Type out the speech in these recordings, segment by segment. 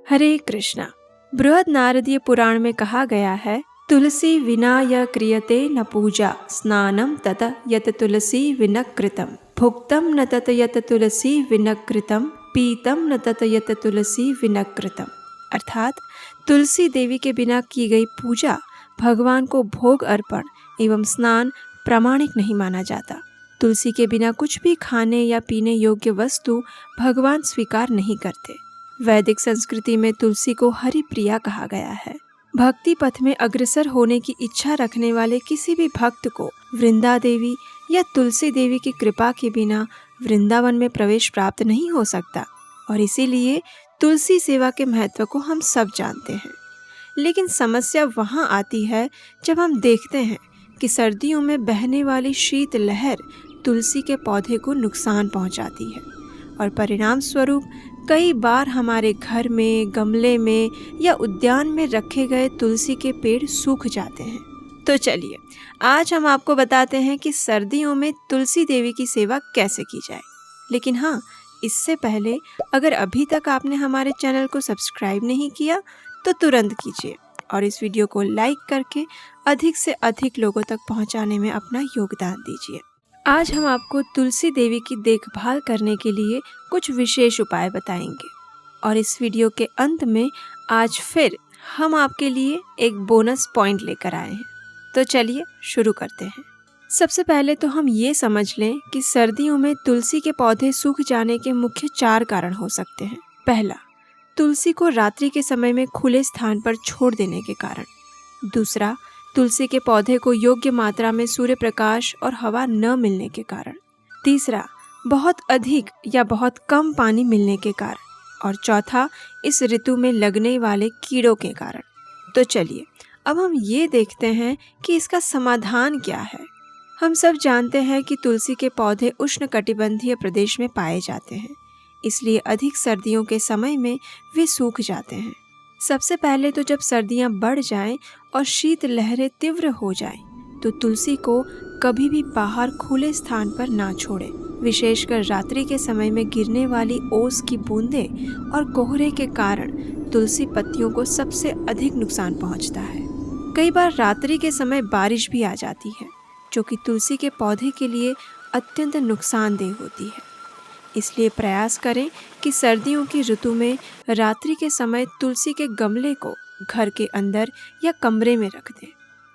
हरे कृष्णा। बृहद नारदीय पुराण में कहा गया है, तुलसी विना य क्रियते न पूजा, स्नानम तत यत तुलसी विनकृतम, भुक्तम न तत यत तुलसी विनकृतम, पीतम न तत यत तुलसी विनकृतम। अर्थात तुलसी देवी के बिना की गई पूजा, भगवान को भोग अर्पण एवं स्नान प्रामाणिक नहीं माना जाता। तुलसी के बिना कुछ भी खाने या पीने योग्य वस्तु भगवान स्वीकार नहीं करते। वैदिक संस्कृति में तुलसी को हरि प्रिया कहा गया है। भक्ति पथ में अग्रसर होने की इच्छा रखने वाले किसी भी भक्त को वृंदा देवी या तुलसी देवी की कृपा के बिना वृंदावन में प्रवेश प्राप्त नहीं हो सकता। और इसीलिए तुलसी सेवा के महत्व को हम सब जानते हैं। लेकिन समस्या वहाँ आती है जब हम देखते हैं कि सर्दियों में बहने वाली शीत लहर तुलसी के पौधे को नुकसान पहुँचाती है और परिणाम स्वरूप कई बार हमारे घर में, गमले में या उद्यान में रखे गए तुलसी के पेड़ सूख जाते हैं। तो चलिए आज हम आपको बताते हैं कि सर्दियों में तुलसी देवी की सेवा कैसे की जाए। लेकिन हाँ, इससे पहले अगर अभी तक आपने हमारे चैनल को सब्सक्राइब नहीं किया तो तुरंत कीजिए और इस वीडियो को लाइक करके अधिक से अधिक लोगों तक पहुंचाने में अपना योगदान दीजिए। आज हम आपको तुलसी देवी की देखभाल करने के लिए कुछ विशेष उपाय बताएंगे और इस वीडियो के अंत में आज फिर हम आपके लिए एक बोनस पॉइंट लेकर आए हैं। तो चलिए शुरू करते हैं। सबसे पहले तो हम ये समझ लें कि सर्दियों में तुलसी के पौधे सूख जाने के मुख्य 4 कारण हो सकते हैं। पहला, तुलसी को रात्रि के समय में खुले स्थान पर छोड़ देने के कारण। दूसरा, तुलसी के पौधे को योग्य मात्रा में सूर्य प्रकाश और हवा न मिलने के कारण। तीसरा, बहुत अधिक या बहुत कम पानी मिलने के कारण। और चौथा, इस ऋतु में लगने वाले कीड़ों के कारण। तो चलिए अब हम ये देखते हैं कि इसका समाधान क्या है। हम सब जानते हैं कि तुलसी के पौधे उष्णकटिबंधीय प्रदेश में पाए जाते हैं, इसलिए अधिक सर्दियों के समय में वे सूख जाते हैं। सबसे पहले तो जब सर्दियां बढ़ जाएं और शीत लहरें तीव्र हो जाएं, तो तुलसी को कभी भी बाहर खुले स्थान पर ना छोड़ें। विशेषकर रात्रि के समय में गिरने वाली ओस की बूंदें और कोहरे के कारण तुलसी पत्तियों को सबसे अधिक नुकसान पहुंचता है। कई बार रात्रि के समय बारिश भी आ जाती है, जो कि तुलसी के पौधे के लिए अत्यंत नुकसानदेह होती है। इसलिए प्रयास करें कि सर्दियों की ऋतु में रात्रि के समय तुलसी के गमले को घर के अंदर या कमरे में रख दें।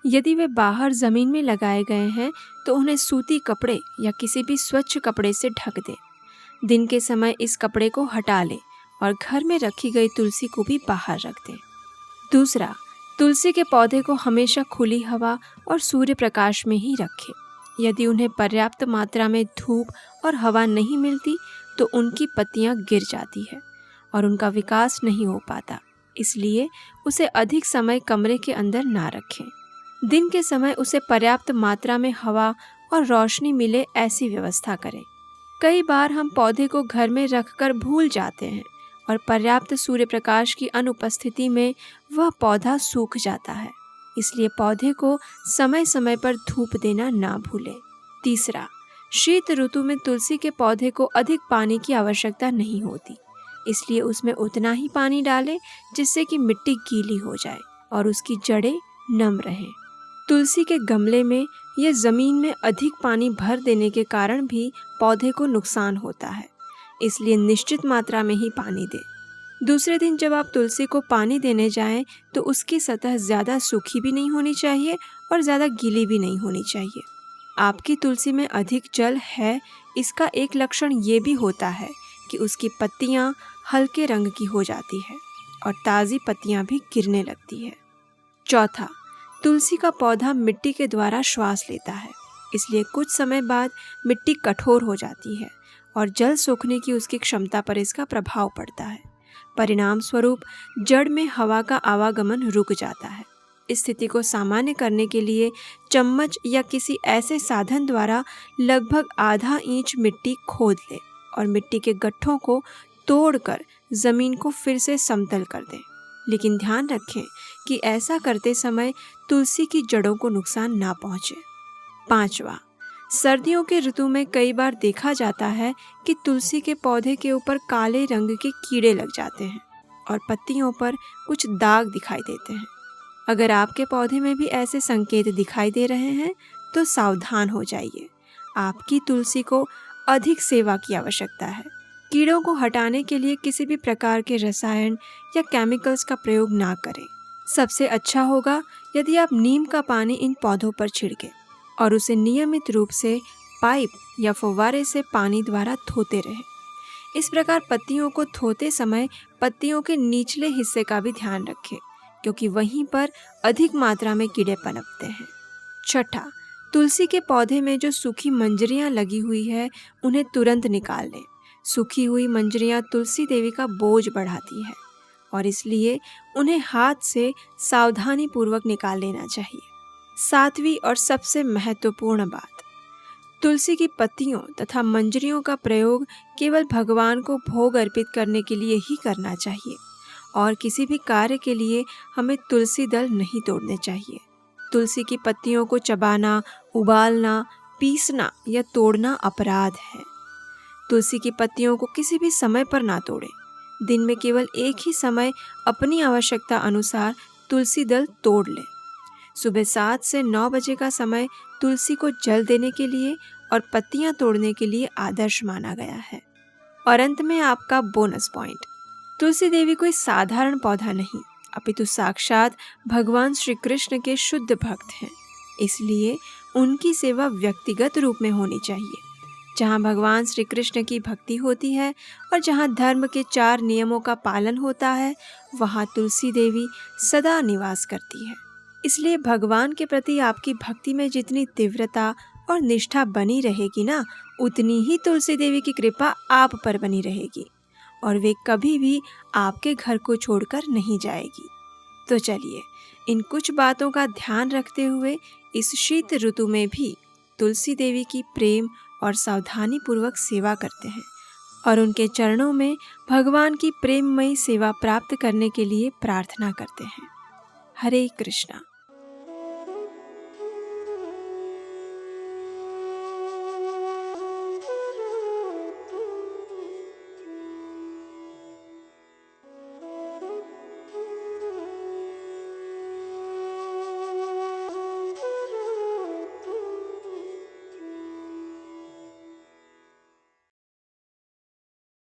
यदि वे बाहर ज़मीन में लगाए गए हैं तो उन्हें सूती कपड़े या किसी भी स्वच्छ कपड़े से ढक दें। दिन के समय इस कपड़े को हटा लें और घर में रखी गई तुलसी को भी बाहर रख दें। दूसरा, तुलसी के पौधे को हमेशा खुली हवा और सूर्य प्रकाश में ही रखें। यदि उन्हें पर्याप्त मात्रा में धूप और हवा नहीं मिलती तो उनकी पत्तियां गिर जाती है और उनका विकास नहीं हो पाता। इसलिए उसे अधिक समय कमरे के अंदर ना रखें। दिन के समय उसे पर्याप्त मात्रा में हवा और रोशनी मिले ऐसी व्यवस्था करें। कई बार हम पौधे को घर में रखकर भूल जाते हैं और पर्याप्त सूर्य प्रकाश की अनुपस्थिति में वह पौधा सूख जाता है। इसलिए पौधे को समय समय पर धूप देना ना भूलें। तीसरा, शीत ऋतु में तुलसी के पौधे को अधिक पानी की आवश्यकता नहीं होती, इसलिए उसमें उतना ही पानी डालें जिससे कि मिट्टी गीली हो जाए और उसकी जड़ें नम रहें। तुलसी के गमले में या ज़मीन में अधिक पानी भर देने के कारण भी पौधे को नुकसान होता है, इसलिए निश्चित मात्रा में ही पानी दें। दूसरे दिन जब आप तुलसी को पानी देने जाएं तो उसकी सतह ज़्यादा सूखी भी नहीं होनी चाहिए और ज़्यादा गीली भी नहीं होनी चाहिए। आपकी तुलसी में अधिक जल है, इसका एक लक्षण ये भी होता है कि उसकी पत्तियां हल्के रंग की हो जाती है और ताज़ी पत्तियां भी गिरने लगती है। चौथा, तुलसी का पौधा मिट्टी के द्वारा श्वास लेता है, इसलिए कुछ समय बाद मिट्टी कठोर हो जाती है और जल सोखने की उसकी क्षमता पर इसका प्रभाव पड़ता है। परिणाम स्वरूप जड़ में हवा का आवागमन रुक जाता है। इस स्थिति को सामान्य करने के लिए चम्मच या किसी ऐसे साधन द्वारा लगभग आधा इंच मिट्टी खोद लें और मिट्टी के गड्ढों को तोड़कर ज़मीन को फिर से समतल कर दें। लेकिन ध्यान रखें कि ऐसा करते समय तुलसी की जड़ों को नुकसान ना पहुँचे। पांचवा, सर्दियों के ऋतु में कई बार देखा जाता है कि तुलसी के पौधे के ऊपर काले रंग के कीड़े लग जाते हैं। और पत्तियों पर कुछ दाग दिखाई देते हैं। अगर आपके पौधे में भी ऐसे संकेत दिखाई दे रहे हैं तो सावधान हो जाइए। आपकी तुलसी को अधिक सेवा की आवश्यकता है। कीड़ों को हटाने के लिए किसी भी प्रकार के रसायन या केमिकल्स का प्रयोग ना करें। सबसे अच्छा होगा यदि आप नीम का पानी इन पौधों पर छिड़कें और उसे नियमित रूप से पाइप या फव्वारे से पानी द्वारा धोते रहें। इस प्रकार पत्तियों को धोते समय पत्तियों के निचले हिस्से का भी ध्यान रखें, क्योंकि वहीं पर अधिक मात्रा में कीड़े पनपते हैं। छठा, तुलसी के पौधे में जो सूखी मंजरियां लगी हुई है उन्हें तुरंत निकाल लें। सूखी हुई मंजरियां तुलसी देवी का बोझ बढ़ाती है और इसलिए उन्हें हाथ से सावधानी पूर्वक निकाल लेना चाहिए। सातवीं और सबसे महत्वपूर्ण बात, तुलसी की पत्तियों तथा मंजरियों का प्रयोग केवल भगवान को भोग अर्पित करने के लिए ही करना चाहिए और किसी भी कार्य के लिए हमें तुलसी दल नहीं तोड़ने चाहिए। तुलसी की पत्तियों को चबाना, उबालना, पीसना या तोड़ना अपराध है। तुलसी की पत्तियों को किसी भी समय पर ना तोड़ें। दिन में केवल एक ही समय अपनी आवश्यकता अनुसार तुलसी दल तोड़ लें। सुबह 7 से 9 बजे का समय तुलसी को जल देने के लिए और पत्तियां तोड़ने के लिए आदर्श माना गया है। और अंत में आपका बोनस पॉइंट, तुलसी देवी कोई साधारण पौधा नहीं, अपितु साक्षात भगवान श्री कृष्ण के शुद्ध भक्त हैं। इसलिए उनकी सेवा व्यक्तिगत रूप में होनी चाहिए। जहाँ भगवान श्री कृष्ण की भक्ति होती है और जहाँ धर्म के 4 नियमों का पालन होता है, वहाँ तुलसी देवी सदा निवास करती है। इसलिए भगवान के प्रति आपकी भक्ति में जितनी तीव्रता और निष्ठा बनी रहेगी ना, उतनी ही तुलसी देवी की कृपा आप पर बनी रहेगी और वे कभी भी आपके घर को छोड़कर नहीं जाएगी। तो चलिए, इन कुछ बातों का ध्यान रखते हुए इस शीत ऋतु में भी तुलसी देवी की प्रेम और सावधानी पूर्वक सेवा करते हैं और उनके चरणों में भगवान की प्रेममयी सेवा प्राप्त करने के लिए प्रार्थना करते हैं। हरे कृष्णा।